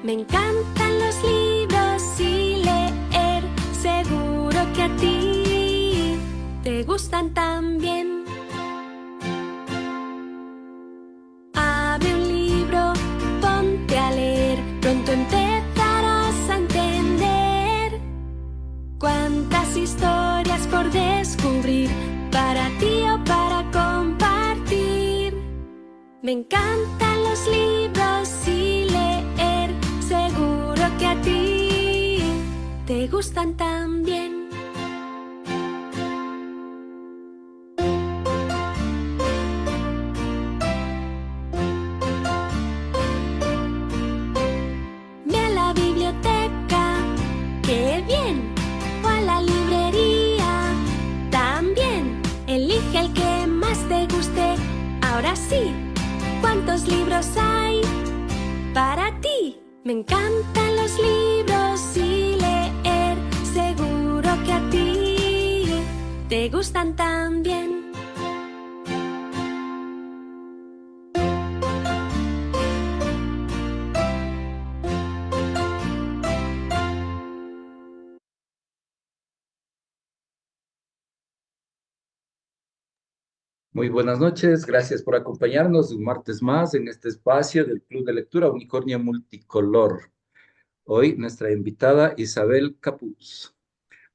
Me encantan los libros y leer, seguro que a ti te gustan también. Abre un libro, ponte a leer, pronto empezarás a entender cuántas historias por descubrir, para ti o para compartir. Me encantan los libros y leer, seguro que a ti te gustan también. Ve a la biblioteca, ¡qué bien! O a la librería, también. Elige el que más te guste. Ahora sí, ¿cuántos libros hay para ti? Me encantan los libros y leer, seguro que a ti te gustan también. Muy buenas noches, gracias por acompañarnos un martes más en este espacio del Club de Lectura Unicornio Multicolor. Hoy nuestra invitada Isabel Capuz,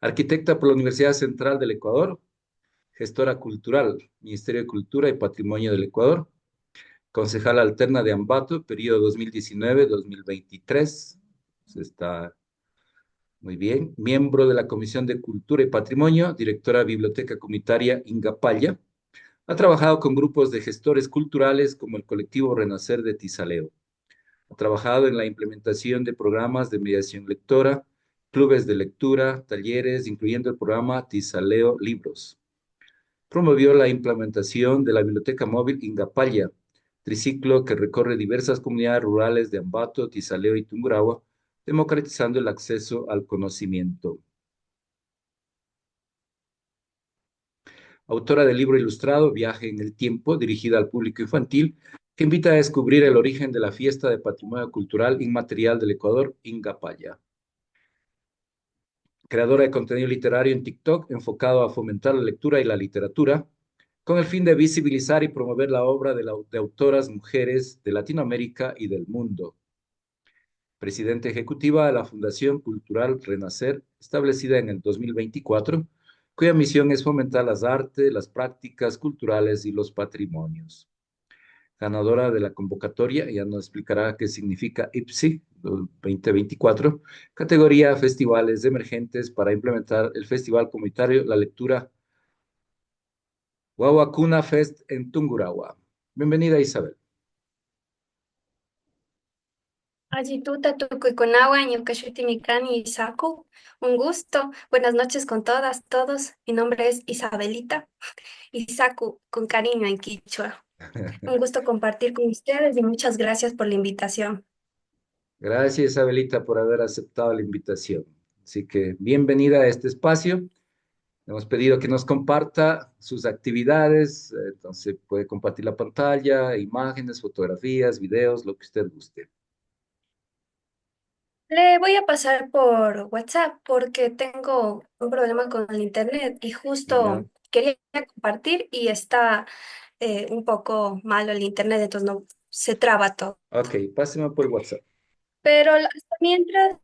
arquitecta por la Universidad Central del Ecuador, gestora cultural, Ministerio de Cultura y Patrimonio del Ecuador, concejala alterna de Ambato, periodo 2019-2023. Está muy bien. Miembro de la Comisión de Cultura y Patrimonio, directora Biblioteca Comunitaria Ingapalla. Ha trabajado con grupos de gestores culturales como el colectivo Renacer de Tizaleo. Ha trabajado en la implementación de programas de mediación lectora, clubes de lectura, talleres, incluyendo el programa Tizaleo Libros. Promovió la implementación de la biblioteca móvil Ingapalla, triciclo que recorre diversas comunidades rurales de Ambato, Tizaleo y Tungurahua, democratizando el acceso al conocimiento. Autora del libro ilustrado Viaje en el Tiempo, dirigida al público infantil, que invita a descubrir el origen de la fiesta de patrimonio cultural inmaterial del Ecuador, Ingapaya. Creadora de contenido literario en TikTok enfocado a fomentar la lectura y la literatura, con el fin de visibilizar y promover la obra de autoras mujeres de Latinoamérica y del mundo. Presidenta ejecutiva de la Fundación Cultural Renacer, establecida en el 2024, cuya misión es fomentar las artes, las prácticas culturales y los patrimonios. Ganadora de la convocatoria, ya nos explicará qué significa IPSI 2024, categoría Festivales Emergentes para implementar el Festival Comunitario La Lectura Wawakuna Fest en Tungurahua. Bienvenida, Isabel. Ayituta tukuikunawa ñuka y Isaku. Un gusto. Buenas noches con todas, todos. Mi nombre es Isabelita. Isaku, con cariño en quichua. Un gusto compartir con ustedes y muchas gracias por la invitación. Gracias, Isabelita, por haber aceptado la invitación. Así que bienvenida a este espacio. Le hemos pedido que nos comparta sus actividades, entonces puede compartir la pantalla, imágenes, fotografías, videos, lo que usted guste. Le voy a pasar por WhatsApp porque tengo un problema con el internet y Ya. justo quería compartir y está un poco malo el internet, entonces no se traba todo. Ok, páseme por WhatsApp. Pero hasta mientras,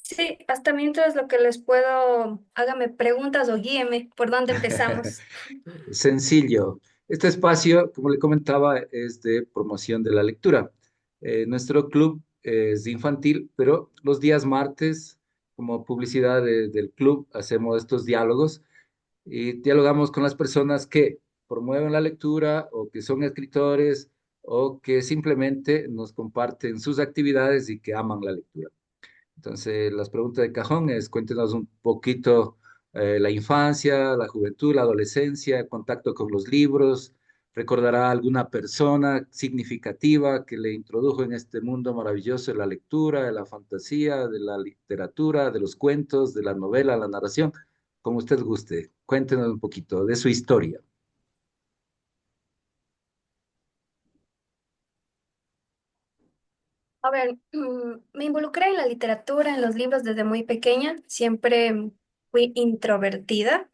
sí, hasta mientras lo que les puedo, hágame preguntas o guíeme por dónde empezamos. Sencillo. Este espacio, como le comentaba, es de promoción de la lectura. Nuestro club es infantil, pero los días martes, como publicidad del club, hacemos estos diálogos y dialogamos con las personas que promueven la lectura o que son escritores o que simplemente nos comparten sus actividades y que aman la lectura. Entonces, las preguntas de cajón es, cuéntenos un poquito la infancia, la juventud, la adolescencia, el contacto con los libros. ¿Recordará alguna persona significativa que le introdujo en este mundo maravilloso de la lectura, de la fantasía, de la literatura, de los cuentos, de la novela, la narración? Como usted guste. Cuéntenos un poquito de su historia. A ver, me involucré en la literatura, en los libros desde muy pequeña. Siempre fui introvertida.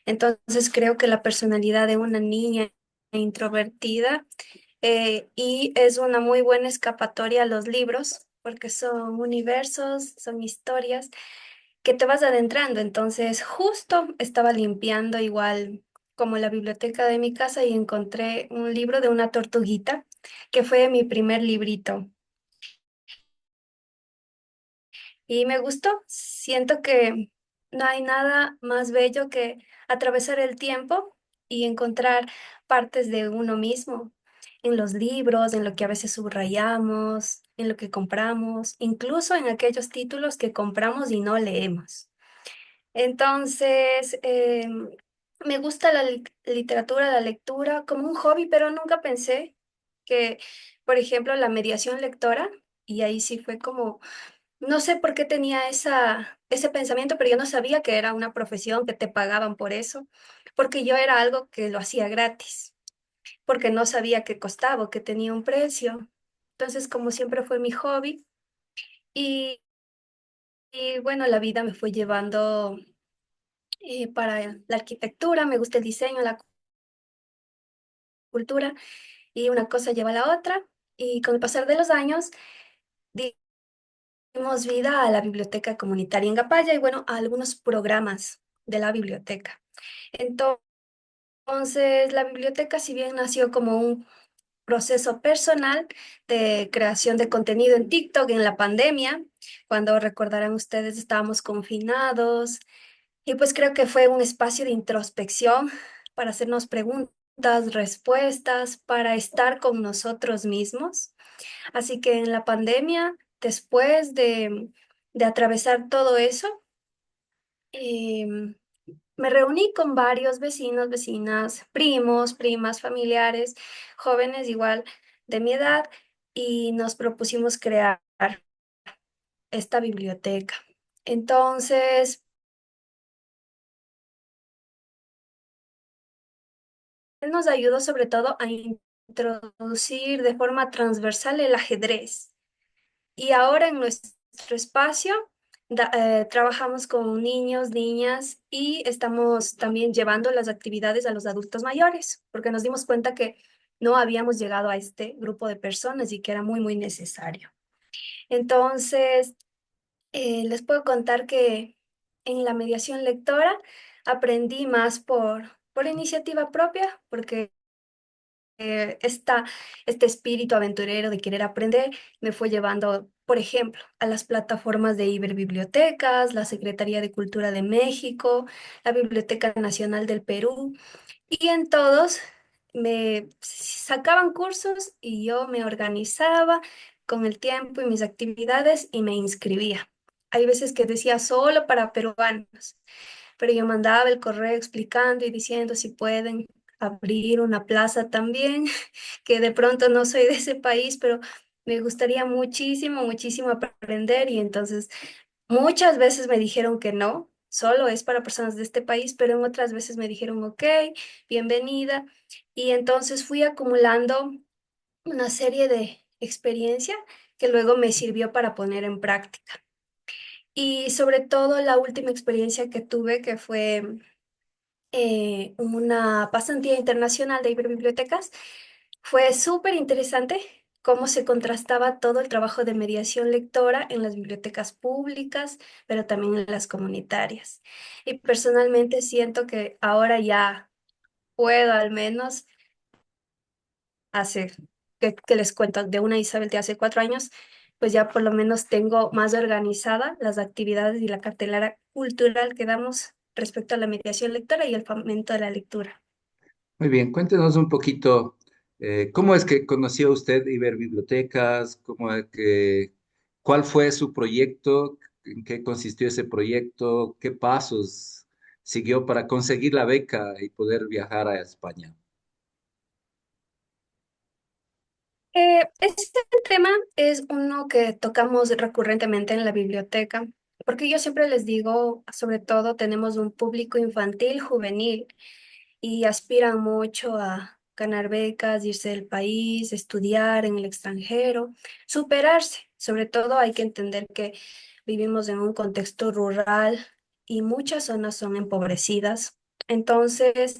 Entonces creo que la personalidad de una niña introvertida y es una muy buena escapatoria a los libros porque son universos, son historias que te vas adentrando. Entonces justo estaba limpiando igual como la biblioteca de mi casa y encontré un libro de una tortuguita que fue mi primer librito. Y me gustó. Siento que no hay nada más bello que atravesar el tiempo y encontrar partes de uno mismo en los libros, en lo que a veces subrayamos, en lo que compramos, incluso en aquellos títulos que compramos y no leemos. Entonces, me gusta la literatura, la lectura como un hobby, pero nunca pensé que, por ejemplo, la mediación lectora, y ahí sí fue como no sé por qué tenía ese pensamiento, pero yo no sabía que era una profesión, que te pagaban por eso, porque yo era algo que lo hacía gratis, porque no sabía qué costaba, o que tenía un precio. Entonces, como siempre fue mi hobby, y, y bueno, la vida me fue llevando para la arquitectura, me gusta el diseño, la cultura, y una cosa lleva a la otra, y con el pasar de los años dimos vida a la biblioteca comunitaria en Gapaya y bueno, a algunos programas de la biblioteca. Entonces, la biblioteca, si bien nació como un proceso personal de creación de contenido en TikTok en la pandemia, cuando recordarán ustedes estábamos confinados, y pues creo que fue un espacio de introspección para hacernos preguntas, respuestas, para estar con nosotros mismos. Así que en la pandemia, después de atravesar todo eso, em, me reuní con varios vecinos, vecinas, primos, primas, familiares, jóvenes igual de mi edad y nos propusimos crear esta biblioteca. Entonces, él nos ayudó sobre todo a introducir de forma transversal el ajedrez. Y ahora en nuestro espacio trabajamos con niños, niñas y estamos también llevando las actividades a los adultos mayores, porque nos dimos cuenta que no habíamos llegado a este grupo de personas y que era muy, muy necesario. Entonces, les puedo contar que en la mediación lectora aprendí más por iniciativa propia, porque este espíritu aventurero de querer aprender me fue llevando, por ejemplo, a las plataformas de Iberbibliotecas, la Secretaría de Cultura de México, la Biblioteca Nacional del Perú, y en todos me sacaban cursos y yo me organizaba con el tiempo y mis actividades y me inscribía. Hay veces que decía solo para peruanos, pero yo mandaba el correo explicando y diciendo si pueden abrir una plaza también, que de pronto no soy de ese país, pero me gustaría muchísimo, muchísimo aprender y entonces muchas veces me dijeron que no, solo es para personas de este país, pero en otras veces me dijeron, ok, bienvenida. Y entonces fui acumulando una serie de experiencia que luego me sirvió para poner en práctica. Y sobre todo la última experiencia que tuve, que fue una pasantía internacional de Iberbibliotecas. Fue súper interesante cómo se contrastaba todo el trabajo de mediación lectora en las bibliotecas públicas, pero también en las comunitarias. Y personalmente siento que ahora ya puedo al menos hacer, que les cuento de una Isabel de hace 4 años, pues ya por lo menos tengo más organizada las actividades y la cartelera cultural que damos respecto a la mediación lectora y el fomento de la lectura. Muy bien, cuéntenos un poquito, ¿cómo es que conoció usted Iberbibliotecas? ¿Cuál fue su proyecto? ¿En qué consistió ese proyecto? ¿Qué pasos siguió para conseguir la beca y poder viajar a España? Este tema es uno que tocamos recurrentemente en la biblioteca, porque yo siempre les digo, sobre todo tenemos un público infantil, juvenil, y aspiran mucho ganar becas, irse del país, estudiar en el extranjero, superarse. Sobre todo hay que entender que vivimos en un contexto rural y muchas zonas son empobrecidas. Entonces,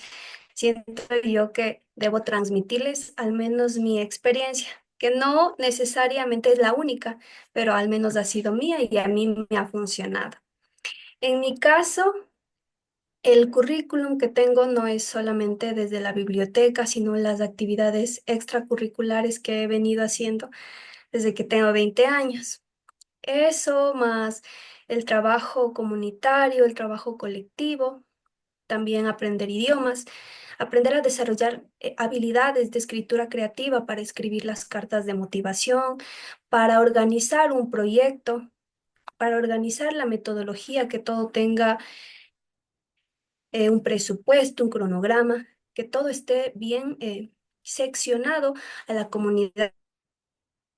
siento yo que debo transmitirles al menos mi experiencia, que no necesariamente es la única, pero al menos ha sido mía y a mí me ha funcionado. En mi caso, el currículum que tengo no es solamente desde la biblioteca, sino las actividades extracurriculares que he venido haciendo desde que tengo 20 años. Eso más el trabajo comunitario, el trabajo colectivo, también aprender idiomas, aprender a desarrollar habilidades de escritura creativa para escribir las cartas de motivación, para organizar un proyecto, para organizar la metodología, que todo tenga un presupuesto, un cronograma, que todo esté bien seccionado a la comunidad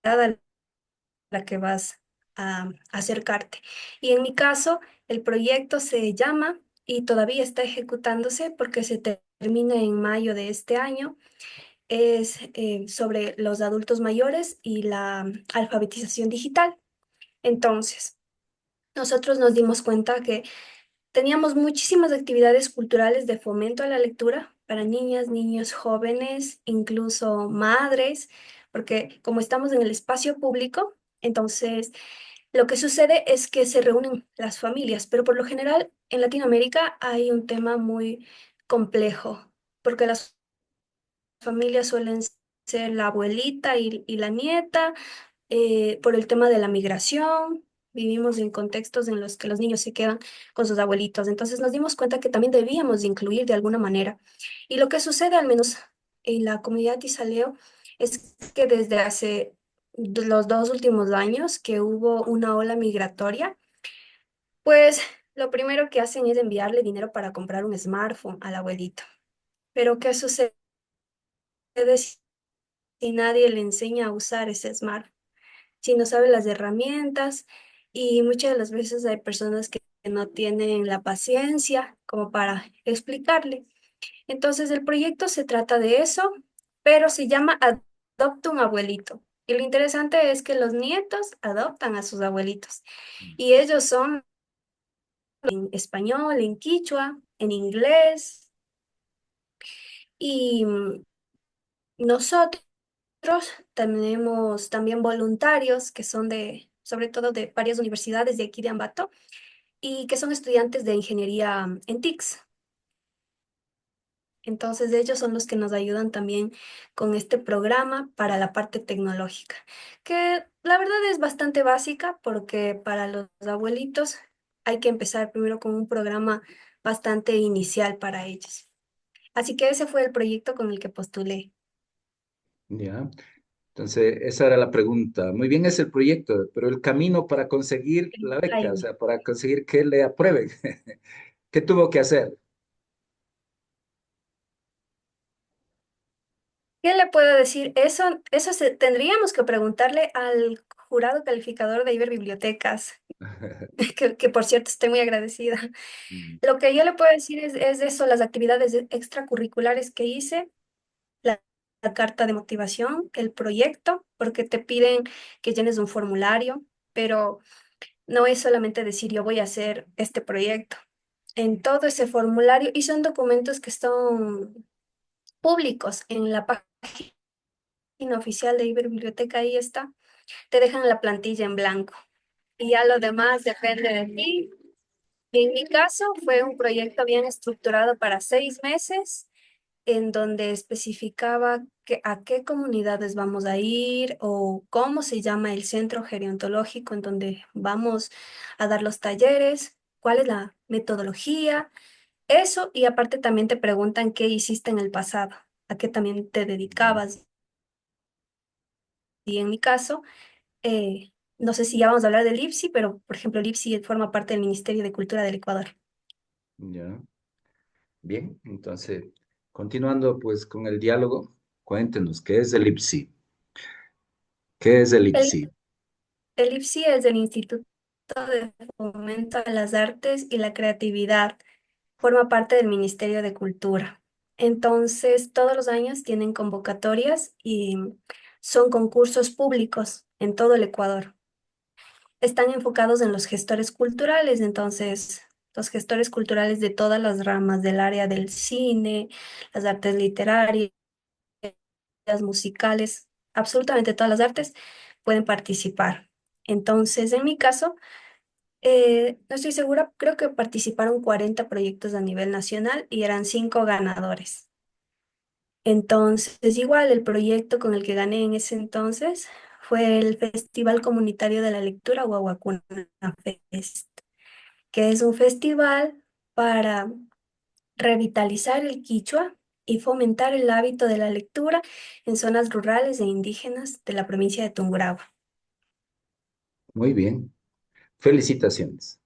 a la que vas a acercarte. Y en mi caso, el proyecto se llama y todavía está ejecutándose porque se termina en mayo de este año. Es sobre los adultos mayores y la alfabetización digital. Entonces, nosotros nos dimos cuenta que teníamos muchísimas actividades culturales de fomento a la lectura para niñas, niños, jóvenes, incluso madres, porque como estamos en el espacio público, entonces lo que sucede es que se reúnen las familias, pero por lo general en Latinoamérica hay un tema muy complejo, porque las familias suelen ser la abuelita y la nieta, por el tema de la migración. Vivimos en contextos en los que los niños se quedan con sus abuelitos. Entonces nos dimos cuenta que también debíamos de incluir de alguna manera. Y lo que sucede, al menos en la comunidad Tisaleo, es que desde hace los 2 últimos años que hubo una ola migratoria, pues lo primero que hacen es enviarle dinero para comprar un smartphone al abuelito. Pero ¿qué sucede si nadie le enseña a usar ese smartphone? Si no sabe las herramientas, y muchas de las veces hay personas que no tienen la paciencia como para explicarle. Entonces el proyecto se trata de eso, pero se llama Adopta un abuelito. Y lo interesante es que los nietos adoptan a sus abuelitos y ellos son en español, en quichua, en inglés, y nosotros tenemos también voluntarios que son sobre todo de varias universidades de aquí de Ambato y que son estudiantes de ingeniería en TICS. Entonces, ellos son los que nos ayudan también con este programa para la parte tecnológica, que la verdad es bastante básica porque para los abuelitos hay que empezar primero con un programa bastante inicial para ellos. Así que ese fue el proyecto con el que postulé. Ya. Entonces, esa era la pregunta. Muy bien es el proyecto, pero el camino para conseguir la beca, o Ay, sea, para conseguir que le aprueben, ¿qué tuvo que hacer? ¿qué le puedo decir? Eso tendríamos que preguntarle al jurado calificador de Iberbibliotecas, que por cierto estoy muy agradecida. Mm. Lo que yo le puedo decir es eso, las actividades extracurriculares que hice, la carta de motivación, el proyecto, porque te piden que llenes un formulario, pero no es solamente decir yo voy a hacer este proyecto. En todo ese formulario, y son documentos que son públicos en la página oficial de Iberbiblioteca, ahí está, te dejan la plantilla en blanco. Y ya lo demás depende de ti. En mi caso, fue un proyecto bien estructurado para 6 meses, en donde especificaba a qué comunidades vamos a ir o cómo se llama el centro gerontológico en donde vamos a dar los talleres, cuál es la metodología, eso, y aparte también te preguntan qué hiciste en el pasado, a qué también te Ya, dedicabas. Y en mi caso, no sé si ya vamos a hablar del IPSI, pero por ejemplo, el IPSI forma parte del Ministerio de Cultura del Ecuador. ya. Bien, entonces, continuando pues con el diálogo, cuéntenos, ¿qué es el IPSI? ¿Qué es el El, IPSI? el IPSI es el Instituto de Fomento a las Artes y la Creatividad. Forma parte del Ministerio de Cultura. Entonces, todos los años tienen convocatorias y son concursos públicos en todo el Ecuador. Están enfocados en los gestores culturales, entonces los gestores culturales de todas las ramas del área del cine, las artes literarias, las musicales, absolutamente todas las artes pueden participar. Entonces, en mi caso, no estoy segura, creo que participaron 40 proyectos a nivel nacional y eran 5 ganadores. Entonces, igual el proyecto con el que gané en ese entonces fue el Festival Comunitario de la Lectura Guaguacuna Fest, que es un festival para revitalizar el quichua y fomentar el hábito de la lectura en zonas rurales e indígenas de la provincia de Tungurahua. Muy bien. Felicitaciones.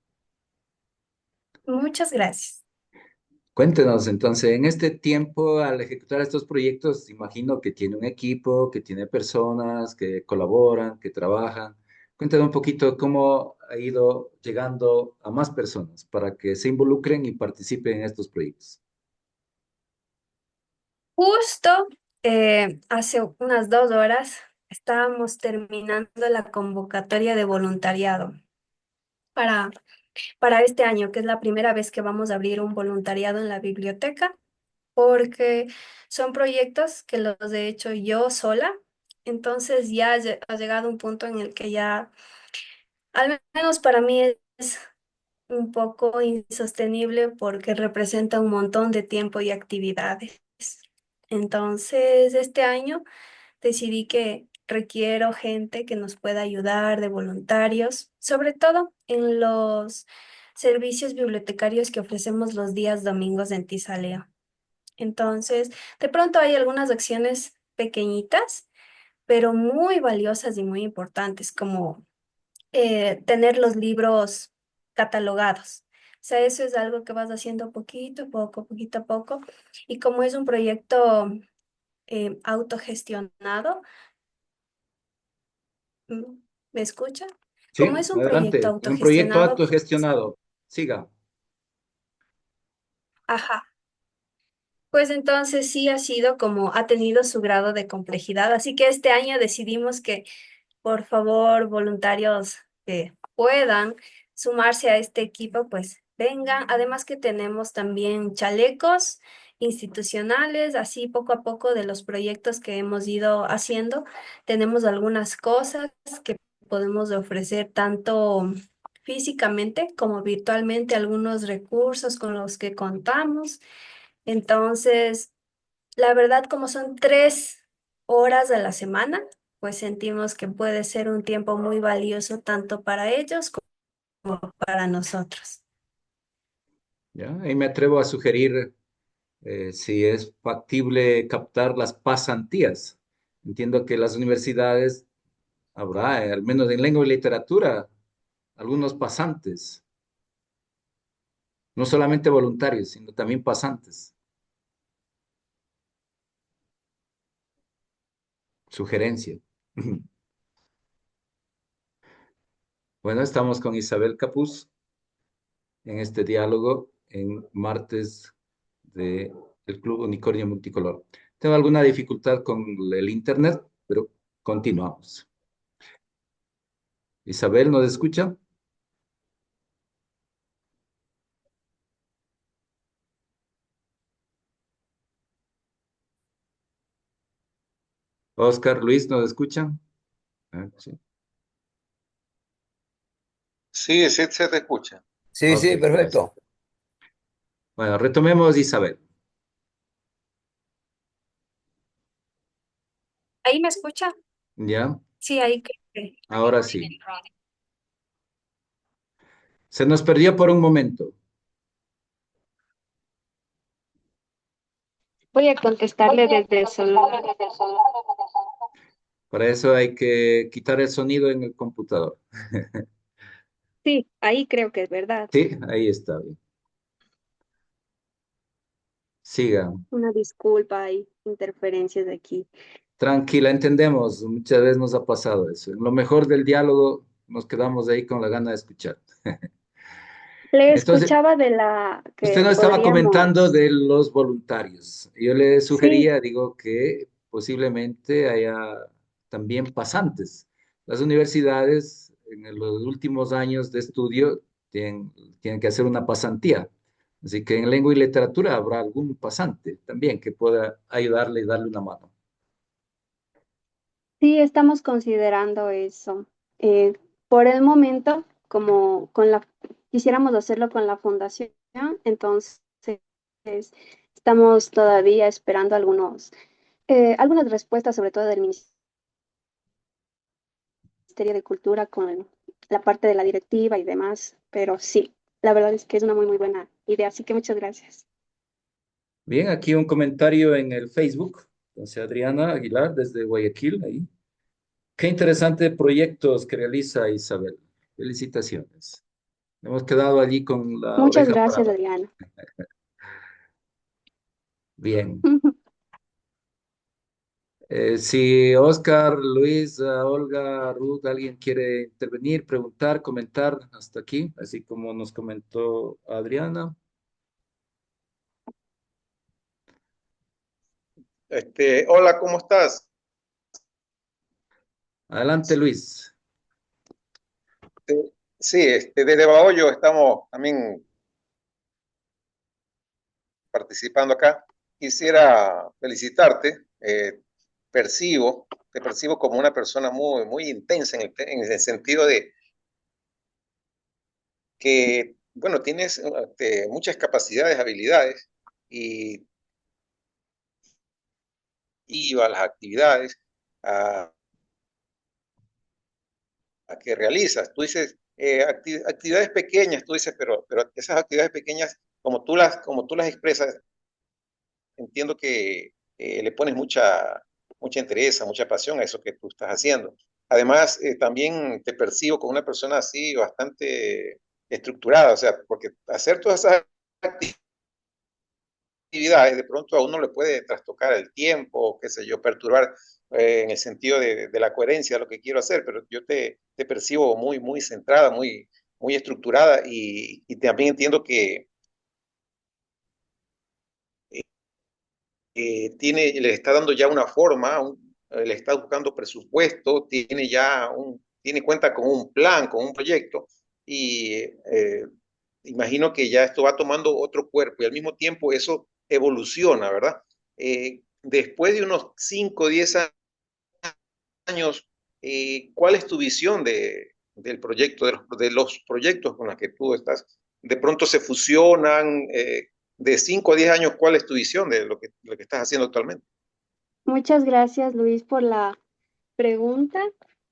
Muchas gracias. Cuéntenos entonces, en este tiempo, al ejecutar estos proyectos, imagino que tiene un equipo, que tiene personas que colaboran, que trabajan. Cuéntenos un poquito cómo ha ido llegando a más personas para que se involucren y participen en estos proyectos. Justo hace unas 2 horas estábamos terminando la convocatoria de voluntariado para, para este año, que es la primera vez que vamos a abrir un voluntariado en la biblioteca, porque son proyectos que los he hecho yo sola. Entonces ya ha llegado un punto en el que ya, al menos para mí, es un poco insostenible porque representa un montón de tiempo y actividades. Entonces, este año decidí que requiero gente que nos pueda ayudar de voluntarios, sobre todo en los servicios bibliotecarios que ofrecemos los días domingos en Tizaleo. Entonces, de pronto hay algunas acciones pequeñitas, pero muy valiosas y muy importantes, como tener los libros catalogados. O sea, eso es algo que vas haciendo poquito a poco, poquito a poco. Y como es un proyecto autogestionado, mm, ¿me escucha? Como Sí, es un proyecto adelante. Un proyecto autogestionado, autogestionado. Siga. ajá, pues entonces sí ha sido como ha tenido su grado de complejidad. Así que este año decidimos que por favor, voluntarios que puedan sumarse a este equipo, pues vengan. Además que tenemos también chalecos institucionales, así poco a poco de los proyectos que hemos ido haciendo, tenemos algunas cosas que podemos ofrecer tanto físicamente como virtualmente, algunos recursos con los que contamos. Entonces, la verdad, como son 3 horas a la semana, pues sentimos que puede ser un tiempo muy valioso tanto para ellos como para nosotros. ¿Ya? Y me atrevo a sugerir si es factible captar las pasantías. Entiendo que las universidades habrá, al menos en lengua y literatura, algunos pasantes, no solamente voluntarios, sino también pasantes. Sugerencia. Bueno, estamos con Isabel Capuz en este diálogo en martes de el Club Unicornio Multicolor. Tengo alguna dificultad con el internet, pero continuamos. Isabel, ¿nos escucha? Oscar, Luis, ¿nos escuchan? Ah, sí. Sí, sí se te escucha. Sí, Ok, sí, gracias. perfecto. Bueno, retomemos, Isabel. ¿Ahí me escucha? ¿Ya? Sí, ahí creo que. Ahora sí. Se nos perdió por un momento. Voy a contestarle desde el celular. Para eso hay que quitar el sonido en el computador. Sí, ahí creo que es verdad. Sí, ahí está bien. Siga. Una disculpa, hay interferencias de aquí. Tranquila, entendemos. Muchas veces nos ha pasado eso. En lo mejor del diálogo nos quedamos ahí con la gana de escuchar. Le Entonces, escuchaba de la usted que nos estaba comentando podríamos, de los voluntarios. Yo le sí, sugería, digo, que posiblemente haya también pasantes. Las universidades en los últimos años de estudio tienen que hacer una pasantía. Así que en lengua y literatura habrá algún pasante también que pueda ayudarle y darle una mano. sí, estamos considerando eso. Por el momento, como quisiéramos hacerlo con la fundación, entonces estamos todavía esperando algunas respuestas, sobre todo del Ministerio de Cultura con la parte de la directiva y demás, pero sí, la verdad es que es una muy, muy buena idea, así que muchas gracias. Bien, aquí un comentario en el Facebook. Entonces, Adriana Aguilar desde Guayaquil, ahí. Qué interesante proyectos que realiza Isabel. Felicitaciones. Hemos quedado allí con la Muchas oreja gracias, parada. Adriana. Bien. Si Oscar, Luis, Olga, Ruth, alguien quiere intervenir, preguntar, comentar hasta aquí, así como nos comentó Adriana. Hola, ¿cómo estás? Adelante, Luis. Sí, desde Bahoyo estamos también participando acá. Quisiera felicitarte. Te percibo como una persona muy, muy intensa en el sentido de que, bueno, tienes muchas capacidades, habilidades y a las actividades a, a que realizas. Tú dices actividades pequeñas, tú dices, pero esas actividades pequeñas, como tú las expresas, entiendo que le pones mucha interés, mucha pasión a eso que tú estás haciendo. Además, también te percibo como una persona así bastante estructurada, o sea, porque hacer todas esas actividades de pronto a uno le puede trastocar el tiempo, qué sé yo, perturbar en el sentido de la coherencia de lo que quiero hacer, pero yo te percibo muy, muy centrada, muy, muy estructurada y también entiendo que le está dando ya una forma, le está buscando presupuesto, tiene cuenta con un plan, con un proyecto, y imagino que ya esto va tomando otro cuerpo y al mismo tiempo eso evoluciona, ¿verdad? Después de unos 5 o 10 años, ¿cuál es tu visión del proyecto, de los proyectos con los que tú estás? De pronto se fusionan, de 5 a 10 años, ¿cuál es tu visión de lo que estás haciendo actualmente? Muchas gracias, Luis, por la pregunta.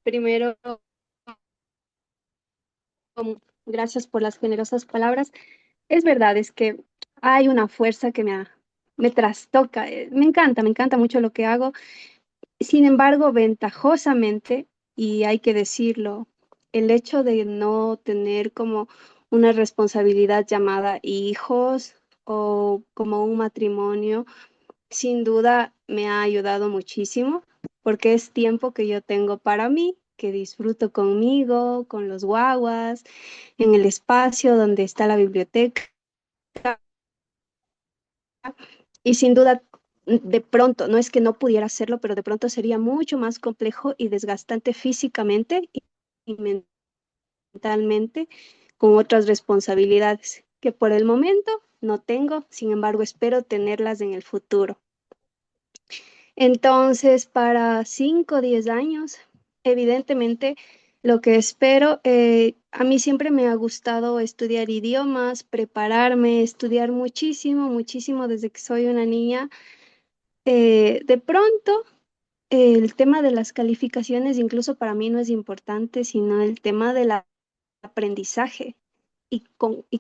Primero, gracias por las generosas palabras. Es verdad, es que hay una fuerza que me trastoca. Me encanta mucho lo que hago. Sin embargo, ventajosamente, y hay que decirlo, el hecho de no tener como una responsabilidad llamada hijos o como un matrimonio, sin duda me ha ayudado muchísimo porque es tiempo que yo tengo para mí, que disfruto conmigo, con los guaguas, en el espacio donde está la biblioteca. Y sin duda, de pronto, no es que no pudiera hacerlo, pero de pronto sería mucho más complejo y desgastante físicamente y mentalmente con otras responsabilidades que por el momento no tengo, sin embargo, espero tenerlas en el futuro. Entonces, para 5 o 10 años, evidentemente, lo que espero, a mí siempre me ha gustado estudiar idiomas, prepararme, estudiar muchísimo, muchísimo desde que soy una niña. De pronto, el tema de las calificaciones incluso para mí no es importante, sino el tema del aprendizaje y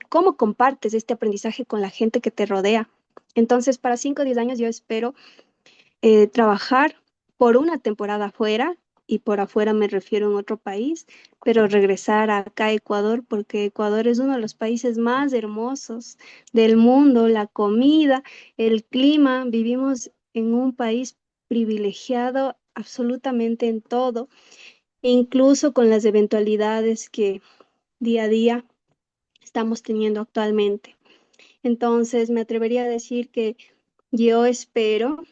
cómo compartes este aprendizaje con la gente que te rodea. Entonces, para 5 o 10 años yo espero trabajar por una temporada afuera, y por afuera me refiero en otro país, pero regresar acá a Ecuador, porque Ecuador es uno de los países más hermosos del mundo, la comida, el clima, vivimos en un país privilegiado absolutamente en todo, incluso con las eventualidades que día a día estamos teniendo actualmente. Entonces, me atrevería a decir que yo espero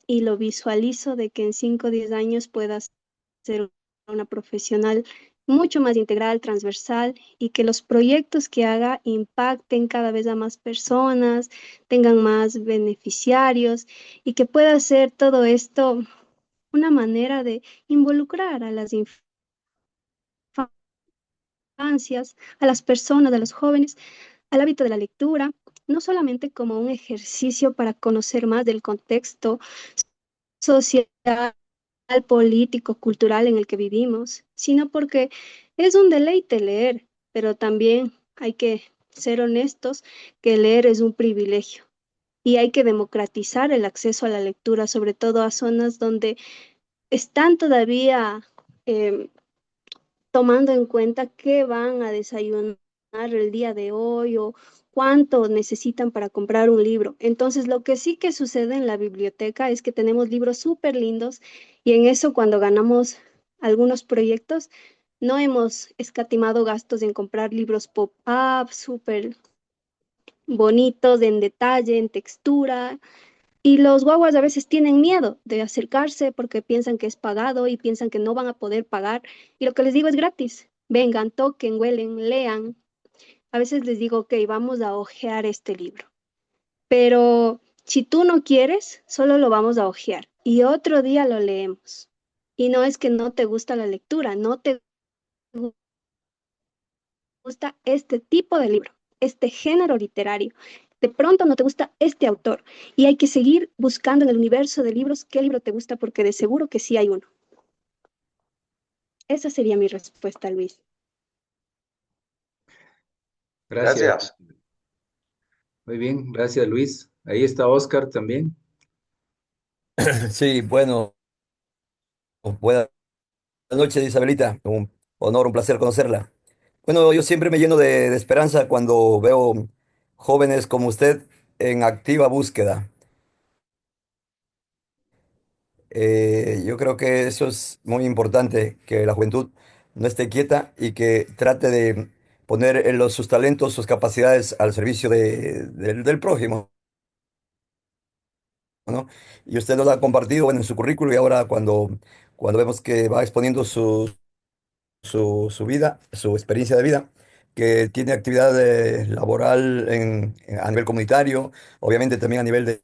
y lo visualizo de que en 5 o 10 años pueda ser una profesional mucho más integral, transversal y que los proyectos que haga impacten cada vez a más personas, tengan más beneficiarios y que pueda hacer todo esto una manera de involucrar a las infancias, a las personas, a los jóvenes, al hábito de la lectura, no solamente como un ejercicio para conocer más del contexto social, político, cultural en el que vivimos, sino porque es un deleite leer, pero también hay que ser honestos que leer es un privilegio y hay que democratizar el acceso a la lectura, sobre todo a zonas donde están todavía em, tomando en cuenta qué van a desayunar el día de hoy o cuánto necesitan para comprar un libro. Entonces, lo que sí que sucede en la biblioteca es que tenemos libros súper lindos y en eso cuando ganamos algunos proyectos, no hemos escatimado gastos en comprar libros pop-up, súper bonitos, en detalle, en textura, y los guaguas a veces tienen miedo de acercarse porque piensan que es pagado y piensan que no van a poder pagar. Y lo que les digo es gratis. Vengan, toquen, huelen, lean. A veces les digo, ok, vamos a hojear este libro. Pero si tú no quieres, solo lo vamos a hojear y otro día lo leemos. Y no es que no te gusta la lectura, no te gusta este tipo de libro, este género literario. De pronto no te gusta este autor y hay que seguir buscando en el universo de libros qué libro te gusta porque de seguro que sí hay uno. Esa sería mi respuesta, Luis. Gracias. Gracias. Muy bien, gracias Luis. Ahí está Oscar también. Sí, bueno, buenas noches, Isabelita. Un honor, un placer conocerla. Bueno, yo siempre me lleno de esperanza cuando veo jóvenes como usted en activa búsqueda. Yo creo que eso es muy importante, que la juventud no esté quieta y que trate de poner sus talentos, sus capacidades al servicio del prójimo, ¿no? Y usted nos ha compartido, bueno, en su currículo y ahora cuando vemos que va exponiendo su vida, su experiencia de vida, que tiene actividad laboral a nivel comunitario, obviamente también a nivel de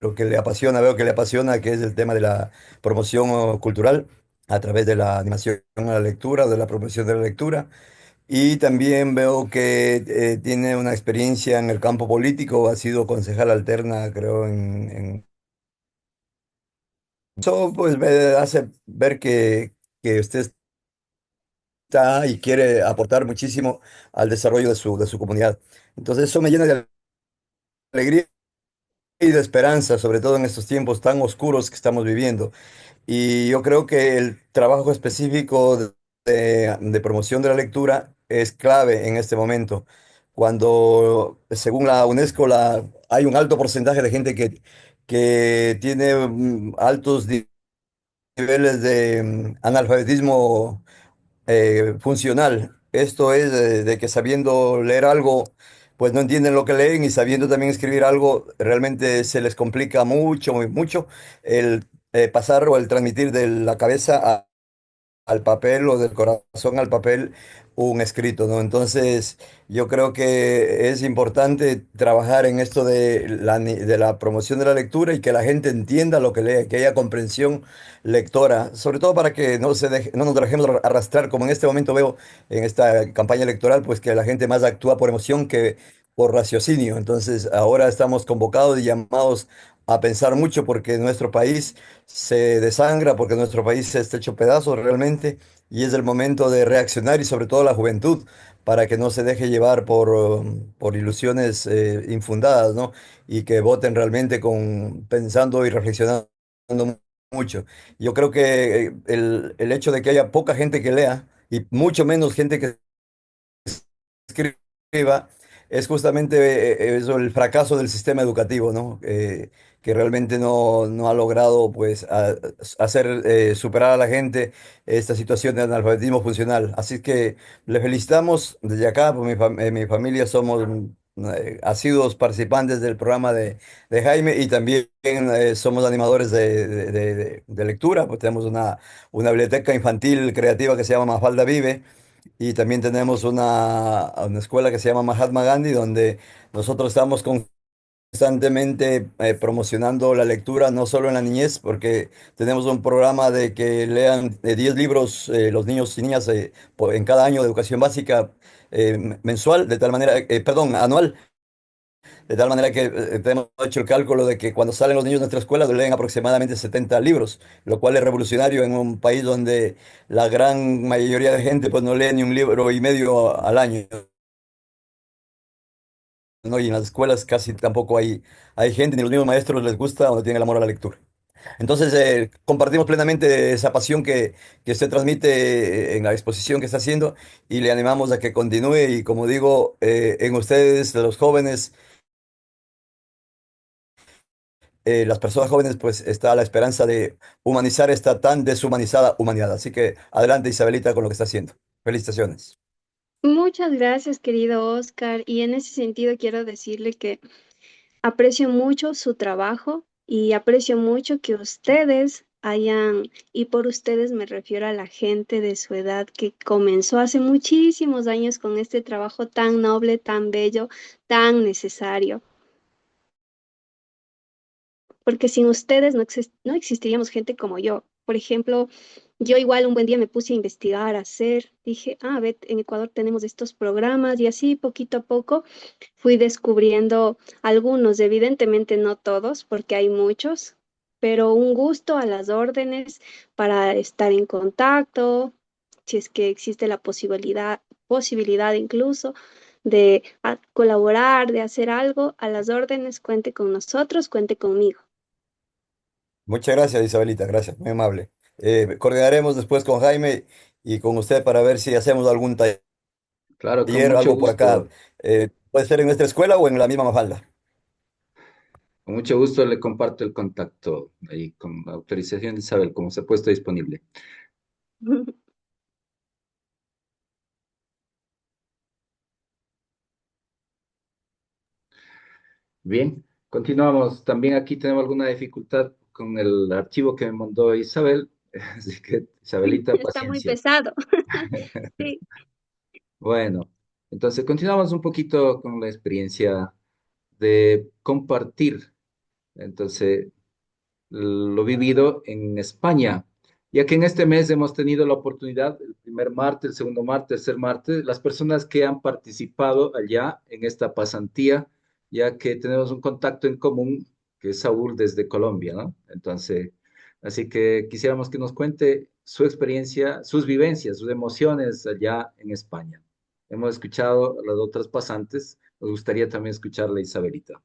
lo que le apasiona, veo que le apasiona, que es el tema de la promoción cultural a través de la animación a la lectura, de la promoción de la lectura. Y también veo que tiene una experiencia en el campo político, ha sido concejal alterna, creo, Eso pues me hace ver que usted está y quiere aportar muchísimo al desarrollo de su comunidad. Entonces eso me llena de alegría y de esperanza, sobre todo en estos tiempos tan oscuros que estamos viviendo. Y yo creo que el trabajo específico de promoción de la lectura es clave en este momento, cuando según la UNESCO hay un alto porcentaje de gente que tiene altos niveles de analfabetismo funcional. Esto es de que sabiendo leer algo, pues no entienden lo que leen y sabiendo también escribir algo, realmente se les complica mucho, muy mucho el pasar o el transmitir de la cabeza al papel o del corazón al papel un escrito, ¿no? Entonces, yo creo que es importante trabajar en esto de la promoción de la lectura y que la gente entienda lo que lee, que haya comprensión lectora, sobre todo para que no nos dejemos arrastrar, como en este momento veo en esta campaña electoral, pues que la gente más actúa por emoción que por raciocinio. Entonces, ahora estamos convocados y llamados a pensar mucho porque nuestro país se desangra, porque nuestro país se está hecho pedazos realmente, y es el momento de reaccionar y sobre todo la juventud, para que no se deje llevar por ilusiones infundadas, ¿no? Y que voten realmente pensando y reflexionando mucho. Yo creo que el hecho de que haya poca gente que lea y mucho menos gente que escriba, es justamente eso, el fracaso del sistema educativo, ¿no? Que realmente no ha logrado pues hacer superar a la gente esta situación de analfabetismo funcional. Así que le felicitamos desde acá, pues mi familia somos asiduos participantes del programa de Jaime y también somos animadores de lectura, pues tenemos una biblioteca infantil creativa que se llama Mafalda Vive. Y también tenemos una escuela que se llama Mahatma Gandhi, donde nosotros estamos constantemente promocionando la lectura, no solo en la niñez, porque tenemos un programa de que lean 10 libros los niños y niñas en cada año de educación básica mensual, de tal manera, perdón, anual. De tal manera que tenemos hecho el cálculo de que cuando salen los niños de nuestra escuela leen aproximadamente 70 libros, lo cual es revolucionario en un país donde la gran mayoría de gente pues no lee ni un libro y medio al año, ¿no? Y en las escuelas casi tampoco hay gente, ni los mismos maestros les gusta o no tienen el amor a la lectura. Entonces, compartimos plenamente esa pasión que usted transmite en la exposición que está haciendo y le animamos a que continúe y como digo, en ustedes, los jóvenes, las personas jóvenes, pues está la esperanza de humanizar esta tan deshumanizada humanidad. Así que adelante, Isabelita, con lo que está haciendo. Felicitaciones. Muchas gracias, querido Oscar. Y en ese sentido quiero decirle que aprecio mucho su trabajo y aprecio mucho que ustedes hayan, y por ustedes me refiero a la gente de su edad que comenzó hace muchísimos años con este trabajo tan noble, tan bello, tan necesario. Porque sin ustedes no existiríamos gente como yo. Por ejemplo, yo igual un buen día me puse a investigar, a hacer, dije, ve, en Ecuador tenemos estos programas y así poquito a poco fui descubriendo algunos, evidentemente no todos, porque hay muchos, pero un gusto a las órdenes para estar en contacto, si es que existe la posibilidad incluso de colaborar, de hacer algo, a las órdenes, cuente con nosotros, cuente conmigo. Muchas gracias, Isabelita. Gracias, muy amable. Coordinaremos después con Jaime y con usted para ver si hacemos algún Claro, con taller, mucho algo por acá. gusto. Puede ser en nuestra escuela o en la misma Mafalda. Con mucho gusto le comparto el contacto ahí con autorización de Isabel, como se ha puesto disponible. Bien, continuamos. También aquí tenemos alguna dificultad con el archivo que me mandó Isabel, así que Isabelita, Está muy paciencia. pesado. Sí. Bueno, entonces continuamos un poquito con la experiencia de compartir. Entonces, lo vivido en España, ya que en este mes hemos tenido la oportunidad, el primer martes, el segundo martes, tercer martes, las personas que han participado allá en esta pasantía, ya que tenemos un contacto en común, que es Saúl desde Colombia, ¿no? Entonces, así que quisiéramos que nos cuente su experiencia, sus vivencias, sus emociones allá en España. Hemos escuchado a las otras pasantes, nos gustaría también escucharla, Isabelita.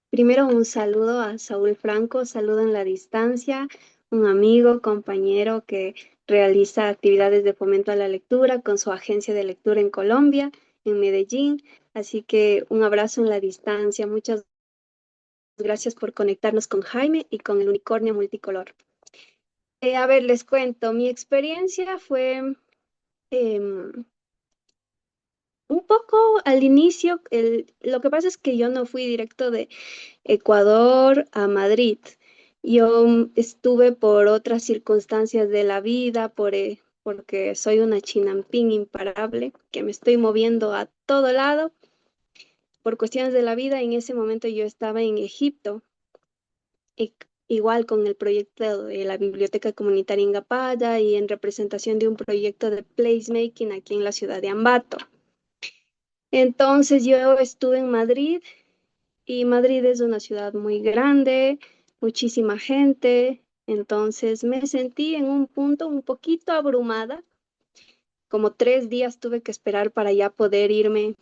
Primero un saludo a Saúl Franco, saludo en la distancia, un amigo, compañero que realiza actividades de fomento a la lectura con su agencia de lectura en Colombia, en Medellín. Así que un abrazo en la distancia. Muchas gracias por conectarnos con Jaime y con el unicornio multicolor. A ver, les cuento, mi experiencia fue em, un poco al inicio, lo que pasa es que yo no fui directo de Ecuador a Madrid. Yo estuve por otras circunstancias de la vida, porque soy una chinampín imparable, que me estoy moviendo a todo lado. Por cuestiones de la vida, en ese momento yo estaba en Egipto, i- igual con el proyecto de la Biblioteca Comunitaria Ingapaya y en representación de un proyecto de placemaking aquí en la ciudad de Ambato. Entonces yo estuve en Madrid. Y Madrid es una ciudad muy grande, muchísima gente, entonces me sentí en un punto un poquito abrumada. Como 3 días tuve que esperar para ya poder irme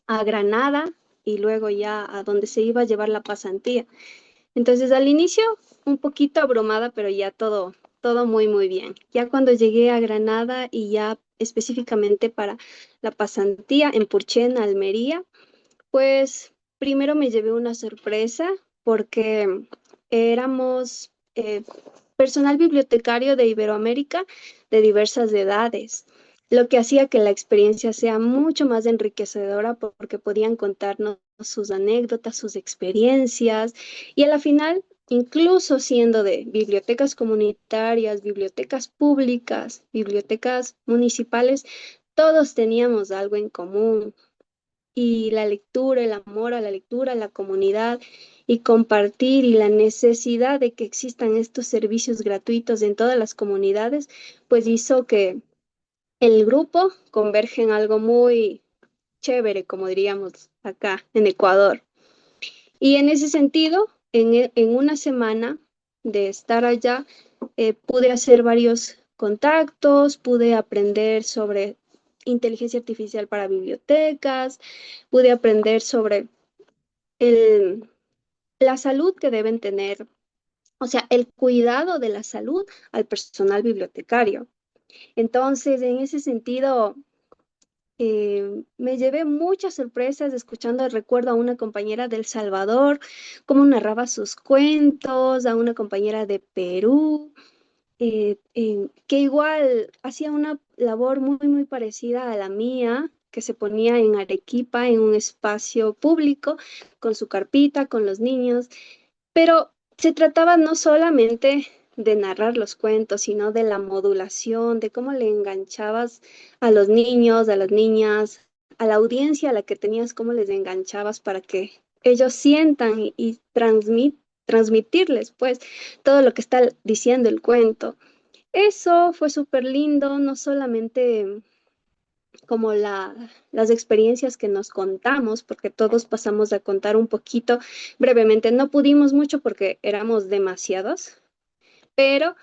a Granada y luego ya a donde se iba a llevar la pasantía. Entonces al inicio un poquito abrumada, pero ya todo todo muy, muy bien. Ya cuando llegué a Granada y ya específicamente para la pasantía en Purchena, Almería, pues primero me llevé una sorpresa porque éramos personal bibliotecario de Iberoamérica de diversas edades, lo que hacía que la experiencia sea mucho más enriquecedora porque podían contarnos sus anécdotas, sus experiencias y a la final, incluso siendo de bibliotecas comunitarias, bibliotecas públicas, bibliotecas municipales, todos teníamos algo en común y la lectura, el amor a la lectura, la comunidad y compartir y la necesidad de que existan estos servicios gratuitos en todas las comunidades, pues hizo que el grupo converge en algo muy chévere, como diríamos acá en Ecuador. Y en ese sentido, en una semana de estar allá, pude hacer varios contactos, pude aprender sobre inteligencia artificial para bibliotecas, pude aprender sobre el, la salud que deben tener, o sea, el cuidado de la salud al personal bibliotecario. Entonces, en ese sentido, me llevé muchas sorpresas escuchando, recuerdo a una compañera del Salvador, cómo narraba sus cuentos, a una compañera de Perú, que igual hacía una labor muy, muy parecida a la mía, que se ponía en Arequipa, en un espacio público, con su carpita, con los niños, pero se trataba no solamente de narrar los cuentos, sino de la modulación, de cómo le enganchabas a los niños, a las niñas, a la audiencia a la que tenías, cómo les enganchabas para que ellos sientan y transmitirles, pues, todo lo que está diciendo el cuento. Eso fue súper lindo, no solamente como las experiencias que nos contamos, porque todos pasamos a contar un poquito brevemente. No pudimos mucho porque éramos demasiados, pero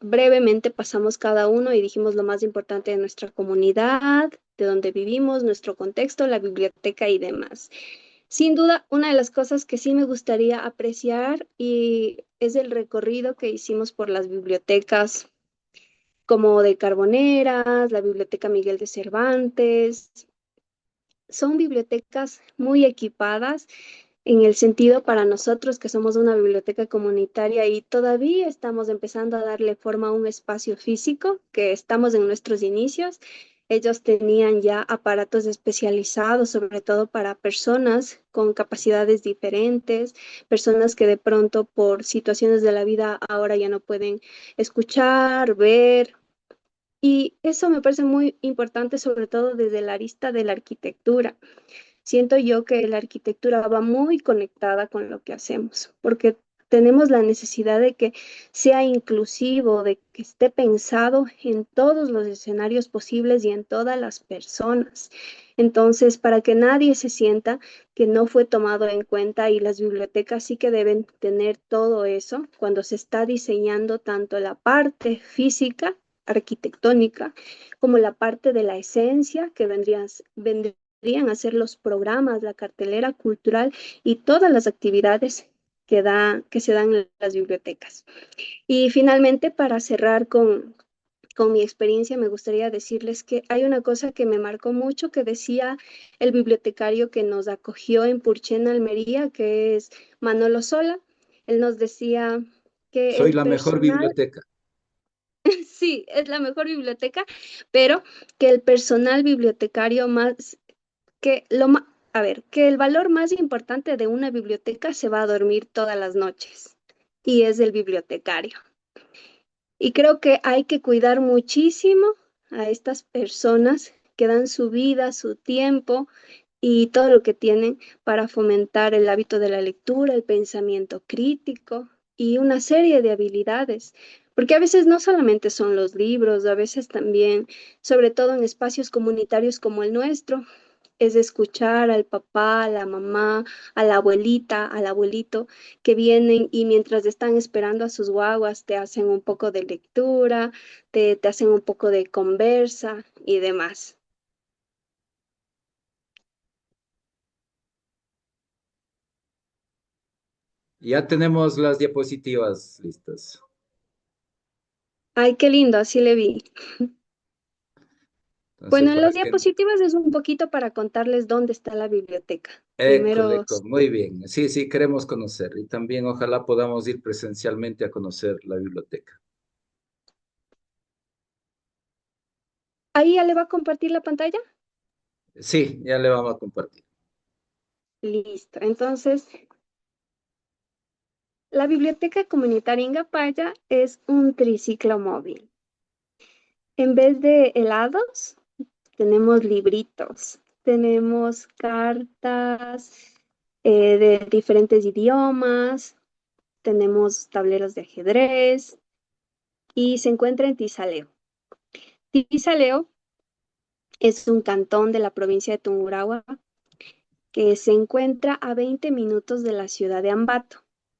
brevemente pasamos cada uno y dijimos lo más importante de nuestra comunidad, de donde vivimos, nuestro contexto, la biblioteca y demás. Sin duda, una de las cosas que sí me gustaría apreciar y es el recorrido que hicimos por las bibliotecas como de Carboneras, la Biblioteca Miguel de Cervantes. Son bibliotecas muy equipadas en el sentido para nosotros que somos una biblioteca comunitaria y todavía estamos empezando a darle forma a un espacio físico, que estamos en nuestros inicios. Ellos tenían ya aparatos especializados, sobre todo para personas con capacidades diferentes, personas que de pronto por situaciones de la vida ahora ya no pueden escuchar, ver, y eso me parece muy importante, sobre todo desde la arista de la arquitectura. Siento yo que la arquitectura va muy conectada con lo que hacemos, porque tenemos la necesidad de que sea inclusivo, de que esté pensado en todos los escenarios posibles y en todas las personas. Entonces, para que nadie se sienta que no fue tomado en cuenta y las bibliotecas sí que deben tener todo eso cuando se está diseñando tanto la parte física, arquitectónica, como la parte de la esencia que vendrían a ser los programas, la cartelera cultural y todas las actividades que se dan en las bibliotecas. Y finalmente, para cerrar con mi experiencia, me gustaría decirles que hay una cosa que me marcó mucho que decía el bibliotecario que nos acogió en Purchena, Almería, que es Manolo Sola. Él nos decía que Soy el la mejor personal, biblioteca. sí, es la mejor biblioteca, pero que el personal bibliotecario más que a ver, que el valor más importante de una biblioteca se va a dormir todas las noches y es el bibliotecario. Y creo que hay que cuidar muchísimo a estas personas que dan su vida, su tiempo y todo lo que tienen para fomentar el hábito de la lectura, el pensamiento crítico y una serie de habilidades. Porque a veces no solamente son los libros, a veces también, sobre todo en espacios comunitarios como el nuestro, es escuchar al papá, a la mamá, a la abuelita, al abuelito que vienen y mientras están esperando a sus guaguas te hacen un poco de lectura, te hacen un poco de conversa y demás. Ya tenemos las diapositivas listas. Ay, qué lindo, así le vi. Entonces, Bueno, en para las que... diapositivas es un poquito para contarles dónde está la biblioteca. Primero, Coleco, muy bien. Sí, sí, queremos conocer. Y también ojalá podamos ir presencialmente a conocer la biblioteca. ahí ya le va a compartir la pantalla. Sí, ya le vamos a compartir. Listo. Entonces, la biblioteca comunitaria Ingapaya es un triciclo móvil. En vez de helados, tenemos libritos, tenemos cartas de diferentes idiomas, tenemos tableros de ajedrez y se encuentra en Tizaleo. Tizaleo es un cantón de la provincia de Tungurahua que se encuentra a 20 minutos de la ciudad de Ambato.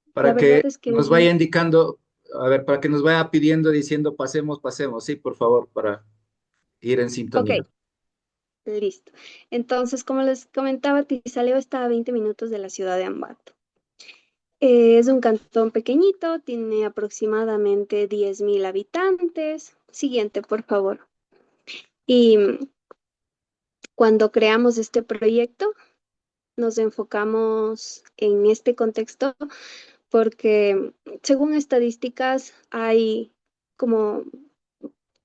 La Para verdad que es que nos es vaya indicando, a ver, para que nos vaya pidiendo, diciendo, pasemos, pasemos. Sí, por favor, para ir en Ok, sintonía. listo. Entonces, como les comentaba, Tizaleo está a 20 minutos de la ciudad de Ambato. Es un cantón pequeñito, tiene aproximadamente 10.000 habitantes. Siguiente, por favor. Y cuando creamos este proyecto, nos enfocamos en este contexto porque según estadísticas hay como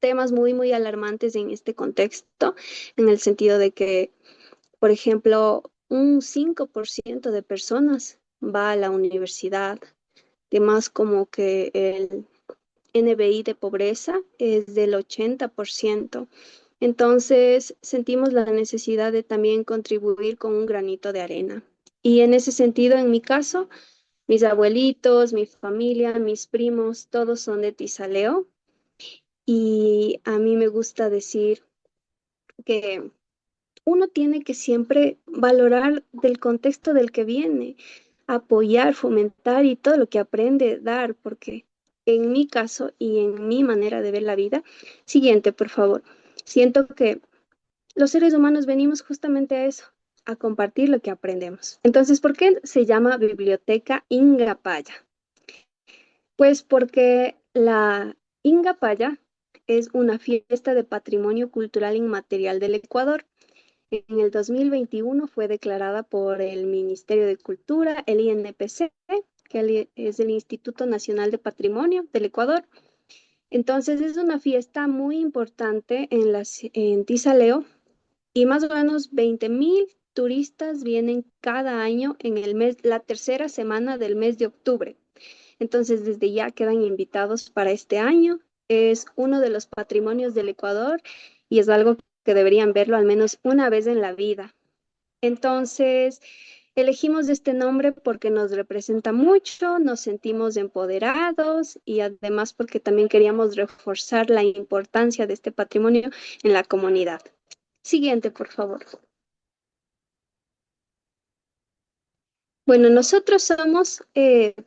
temas muy, muy alarmantes en este contexto, en el sentido de que, por ejemplo, un 5% de personas va a la universidad, temas como que el NBI de pobreza es del 80%. Entonces, sentimos la necesidad de también contribuir con un granito de arena. Y en ese sentido, en mi caso, mis abuelitos, mi familia, mis primos, todos son de Tizaleo. Y a mí me gusta decir que uno tiene que siempre valorar del contexto del que viene, apoyar, fomentar y todo lo que aprende, dar, porque en mi caso y en mi manera de ver la vida, siguiente, por favor, siento que los seres humanos venimos justamente a eso, a compartir lo que aprendemos. Entonces, ¿por qué se llama Biblioteca Ingapaya? Pues porque la Ingapaya es una fiesta de patrimonio cultural inmaterial del Ecuador. En el 2021 fue declarada por el Ministerio de Cultura, el INPC, que es el Instituto Nacional de Patrimonio del Ecuador. Entonces es una fiesta muy importante en Tizaleo y más o menos 20.000 turistas vienen cada año en la tercera semana del mes de octubre. Entonces desde ya quedan invitados para este año. Es uno de los patrimonios del Ecuador y es algo que deberían verlo al menos una vez en la vida. Entonces, elegimos este nombre porque nos representa mucho, nos sentimos empoderados y además porque también queríamos reforzar la importancia de este patrimonio en la comunidad. Siguiente, por favor. Bueno, nosotros somos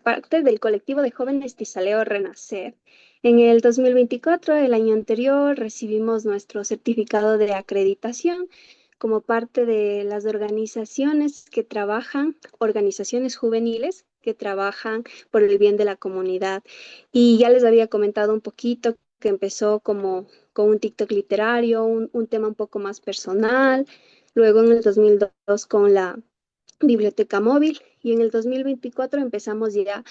parte del colectivo de jóvenes Tizaleo Renacer. En el 2024, el año anterior, recibimos nuestro certificado de acreditación como parte de las organizaciones que trabajan, organizaciones juveniles que trabajan por el bien de la comunidad. Y ya les había comentado un poquito que empezó como con un TikTok literario, un tema un poco más personal. Luego en el 2002 con la biblioteca móvil y en el 2024 empezamos ya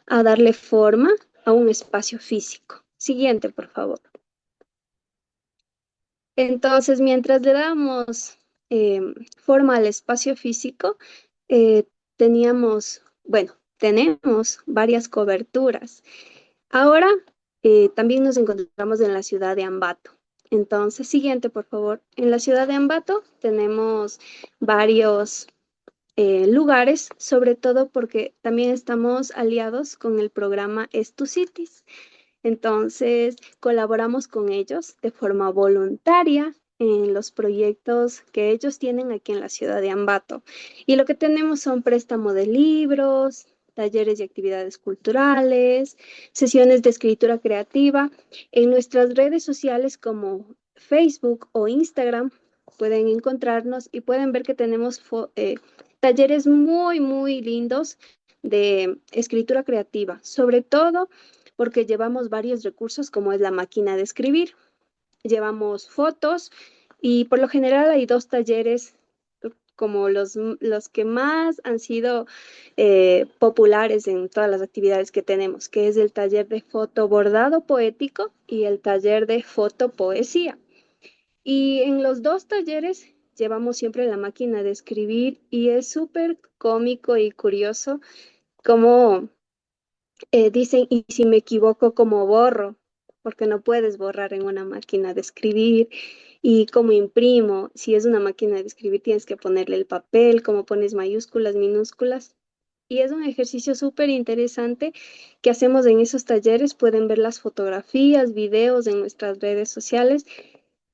a darle forma a un espacio físico. Siguiente, por favor. Entonces, mientras le damos forma al espacio físico, eh, tenemos varias coberturas. Ahora también nos encontramos en la ciudad de Ambato. Entonces, siguiente, por favor. En la ciudad de Ambato tenemos varios lugares, sobre todo porque también estamos aliados con el programa Cities. Entonces, colaboramos con ellos de forma voluntaria en los proyectos que ellos tienen aquí en la ciudad de Ambato. Y lo que tenemos son préstamo de libros, talleres y actividades culturales, sesiones de escritura creativa. En nuestras redes sociales como Facebook o Instagram pueden encontrarnos y pueden ver que tenemos talleres muy, muy lindos de escritura creativa, sobre todo porque llevamos varios recursos como es la máquina de escribir, llevamos fotos y por lo general hay dos talleres como los que más han sido populares en todas las actividades que tenemos, que es el taller de foto bordado poético y el taller de foto poesía. Y en los dos talleres llevamos siempre la máquina de escribir y es súper cómico y curioso como dicen, y si me equivoco, como borro, porque no puedes borrar en una máquina de escribir. Y como imprimo, si es una máquina de escribir, tienes que ponerle el papel, como pones mayúsculas, minúsculas. Y es un ejercicio súper interesante que hacemos en esos talleres. Pueden ver las fotografías, videos en nuestras redes sociales.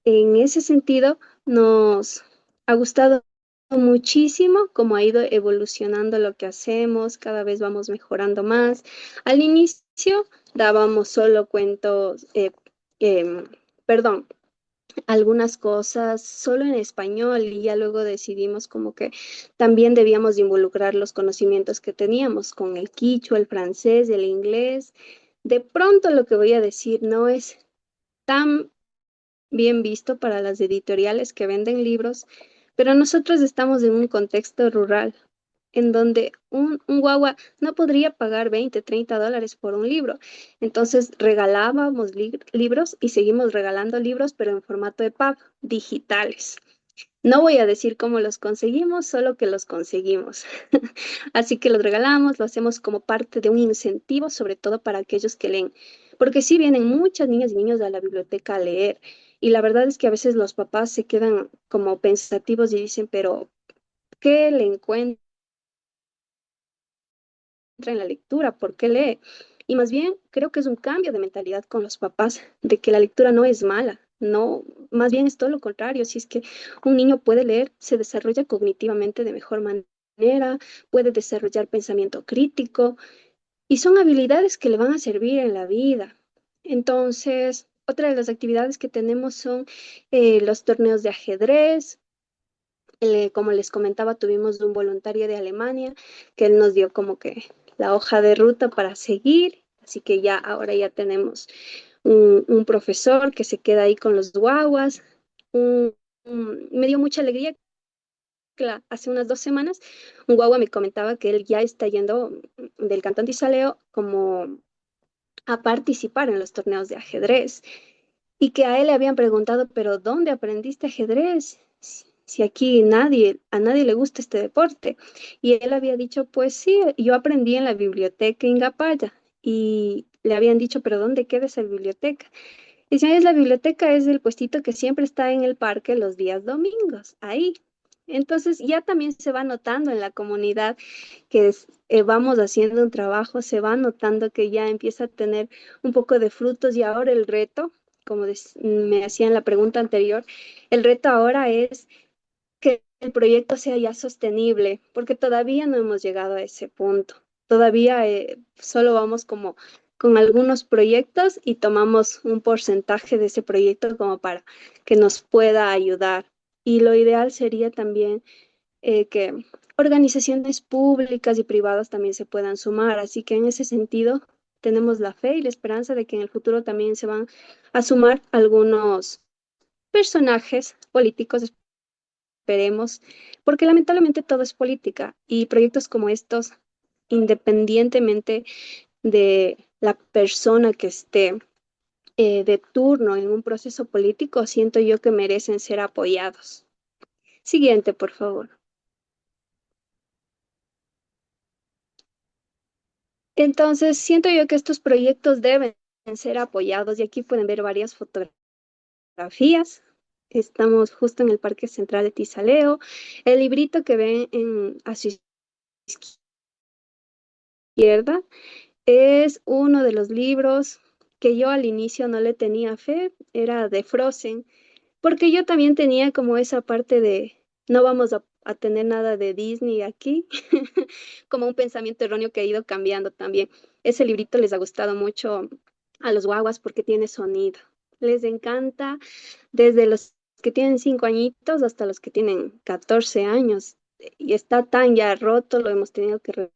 En ese sentido, nos ha gustado muchísimo cómo ha ido evolucionando lo que hacemos, cada vez vamos mejorando más. Al inicio dábamos solo cuentos, perdón, algunas cosas solo en español y ya luego decidimos como que también debíamos de involucrar los conocimientos que teníamos con el quichua, el francés, el inglés. De pronto lo que voy a decir no es tan bien visto para las editoriales que venden libros, pero nosotros estamos en un contexto rural en donde un guagua no podría pagar 20, $30 por un libro. Entonces regalábamos libros y seguimos regalando libros, pero en formato de pub, digitales. No voy a decir cómo los conseguimos, solo que los conseguimos. Así que los regalamos, lo hacemos como parte de un incentivo, sobre todo para aquellos que leen. Porque sí vienen muchas niñas y niños a la biblioteca a leer. Y la verdad es que a veces los papás se quedan como pensativos y dicen, pero ¿qué le encuentra en la lectura? ¿Por qué lee? Y más bien creo que es un cambio de mentalidad con los papás, de que la lectura no es mala. No, más bien es todo lo contrario. Si es que un niño puede leer, se desarrolla cognitivamente de mejor manera, puede desarrollar pensamiento crítico y son habilidades que le van a servir en la vida. Entonces, otra de las actividades que tenemos son los torneos de ajedrez. Como les comentaba, tuvimos un voluntario de Alemania que él nos dio como que la hoja de ruta para seguir, así que ya ahora ya tenemos un profesor que se queda ahí con los guaguas. Me dio mucha alegría que hace unas 2 semanas un guagua me comentaba que él ya está yendo del Cantón Tisaleo como a participar en los torneos de ajedrez y que a él le habían preguntado, pero ¿dónde aprendiste ajedrez? Si aquí a nadie le gusta este deporte. Y él había dicho, pues sí, yo aprendí en la biblioteca Ingapaya. Y le habían dicho, pero ¿dónde queda esa biblioteca? Y decían, es la biblioteca, es el puestito que siempre está en el parque los días domingos, ahí. Entonces ya también se va notando en la comunidad que vamos haciendo un trabajo, se va notando que ya empieza a tener un poco de frutos y ahora el reto, como me hacían la pregunta anterior, el reto ahora es que el proyecto sea ya sostenible, porque todavía no hemos llegado a ese punto. Todavía solo vamos como con algunos proyectos y tomamos un porcentaje de ese proyecto como para que nos pueda ayudar. Y lo ideal sería también que organizaciones públicas y privadas también se puedan sumar. Así que en ese sentido tenemos la fe y la esperanza de que en el futuro también se van a sumar algunos personajes políticos, esperemos, porque lamentablemente todo es política y proyectos como estos, independientemente de la persona que esté de turno en un proceso político, siento yo que merecen ser apoyados. Siguiente, por favor. Entonces, siento yo que estos proyectos deben ser apoyados y aquí pueden ver varias fotografías. Estamos justo en el Parque Central de Tizaleo. El librito que ven a su izquierda es uno de los libros que yo al inicio no le tenía fe, era de Frozen, porque yo también tenía como esa parte de no vamos a tener nada de Disney aquí, como un pensamiento erróneo que ha ido cambiando también. Ese librito les ha gustado mucho a los guaguas porque tiene sonido. Les encanta desde los que tienen 5 añitos hasta los que tienen 14 años. Y está tan ya roto, lo hemos tenido que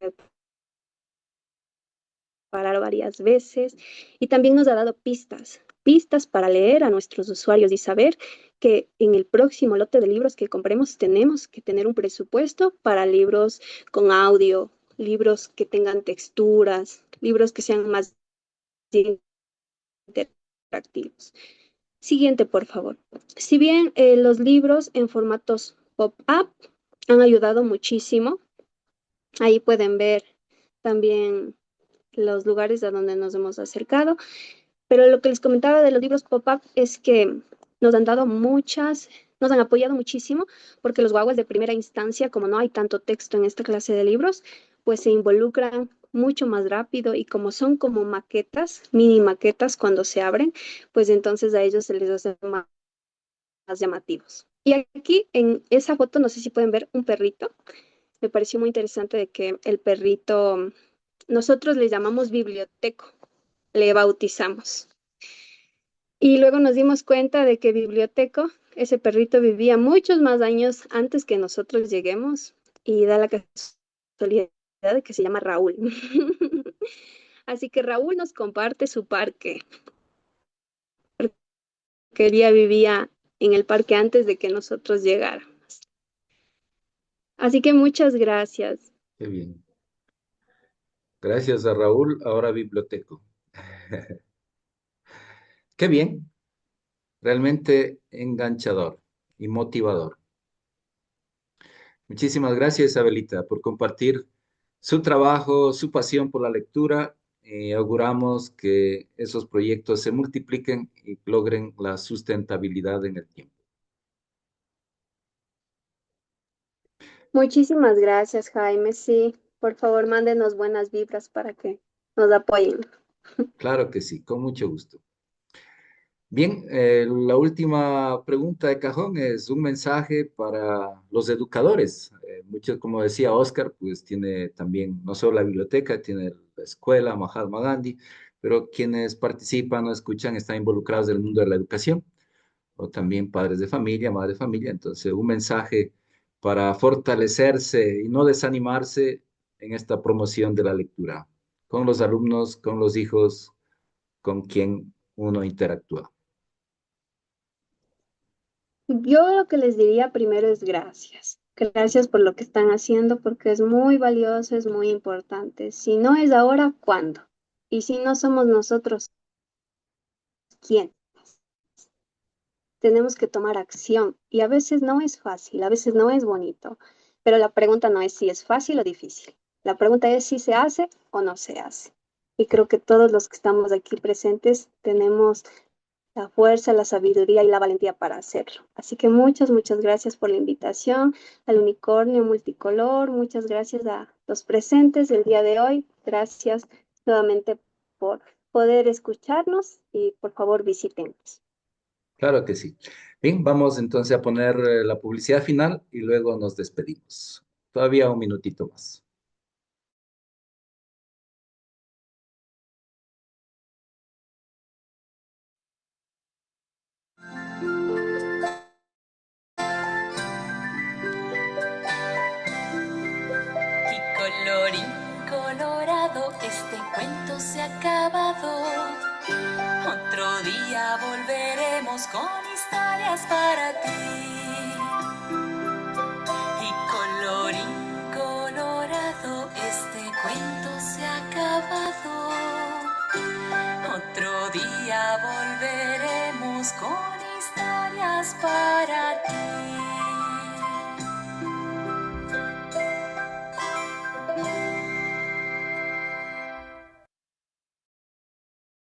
reparar varias veces y también nos ha dado pistas para leer a nuestros usuarios y saber que en el próximo lote de libros que compremos tenemos que tener un presupuesto para libros con audio, libros que tengan texturas, libros que sean más interactivos. Siguiente, por favor. Si bien los libros en formatos pop-up han ayudado muchísimo, ahí pueden ver también los lugares a donde nos hemos acercado, pero lo que les comentaba de los libros pop-up es que nos han dado nos han apoyado muchísimo, porque los guaguas de primera instancia, como no hay tanto texto en esta clase de libros, pues se involucran mucho más rápido y como son como maquetas, mini maquetas cuando se abren, pues entonces a ellos se les hace más llamativos. Y aquí en esa foto, no sé si pueden ver un perrito. Me pareció muy interesante de que el perrito, nosotros le llamamos biblioteco, le bautizamos. Y luego nos dimos cuenta de que biblioteco, ese perrito vivía muchos más años antes que nosotros lleguemos y da la casualidad de que se llama Raúl. Así que Raúl nos comparte su parque, que él ya vivía en el parque antes de que nosotros llegáramos. Así que muchas gracias. Qué bien. Gracias a Raúl, ahora biblioteco. Qué bien, realmente enganchador y motivador. Muchísimas gracias, Isabelita, por compartir su trabajo, su pasión por la lectura. Auguramos que esos proyectos se multipliquen y logren la sustentabilidad en el tiempo. Muchísimas gracias, Jaime. Sí, por favor, mándenos buenas vibras para que nos apoyen. Claro que sí, con mucho gusto. Bien, la última pregunta de cajón es un mensaje para los educadores. Muchos, como decía Oscar, pues tiene también no solo la biblioteca, tiene la escuela Mahatma Gandhi, pero quienes participan o escuchan están involucrados en el mundo de la educación, o también padres de familia, madres de familia. Entonces, un mensaje para fortalecerse y no desanimarse en esta promoción de la lectura, con los alumnos, con los hijos, con quien uno interactúa. Yo lo que les diría primero es gracias. Gracias por lo que están haciendo porque es muy valioso, es muy importante. Si no es ahora, ¿cuándo? Y si no somos nosotros, ¿quién? Tenemos que tomar acción y a veces no es fácil, a veces no es bonito, pero la pregunta no es si es fácil o difícil. La pregunta es si se hace o no se hace. Y creo que todos los que estamos aquí presentes tenemos la fuerza, la sabiduría y la valentía para hacerlo. Así que muchas gracias por la invitación al unicornio multicolor. Muchas gracias a los presentes del día de hoy. Gracias nuevamente por poder escucharnos y por favor visítenos. Claro que sí. Bien, vamos entonces a poner la publicidad final y luego nos despedimos. Todavía un minutito más. Y colorín colorado, este cuento se ha acabado. Otro día volveremos con historias para ti. Y colorín colorado, este cuento se ha acabado. Otro día volveremos con historias para ti.